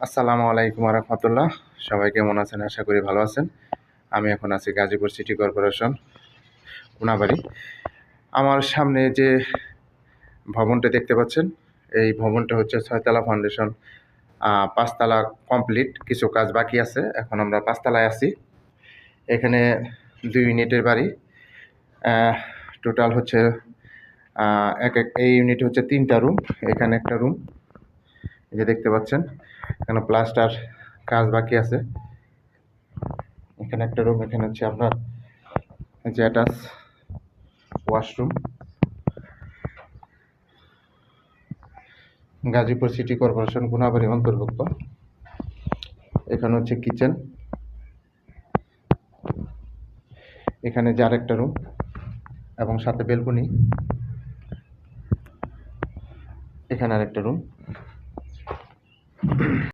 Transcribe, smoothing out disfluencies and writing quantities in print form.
আসসালামু আলাইকুম রহমতুল্লাহ। সবাই কেমন আছেন? আশা করি ভালো আছেন। আমি এখন আছি গাজীপুর সিটি কর্পোরেশন কোনাবাড়ি। আমার সামনে যে ভবনটা দেখতে পাচ্ছেন, এই ভবনটা হচ্ছে 6 তলা ফাউন্ডেশন, 5 তলা কমপ্লিট, কিছু কাজ বাকি আছে। এখন আমরা 5 তলায় আছি। এখানে 2 ইউনিটের বাড়ি। টোটাল হচ্ছে এই ইউনিটে হচ্ছে 3টা রুম। এখানে একটা রুম, এই যে দেখতে পাচ্ছেন, এখানে প্লাস্টার কাজ বাকি আছে। এখানে একটা রুম, এখানে হচ্ছে আপনার যে attach washroom. Gazipur city corporation Konabari অন্তর্ভুক্ত। এখানে হচ্ছে কিচেন, এখানে যার একটা রুম এবং সাথে বেলকনি। এখানে আরেকটা রুম।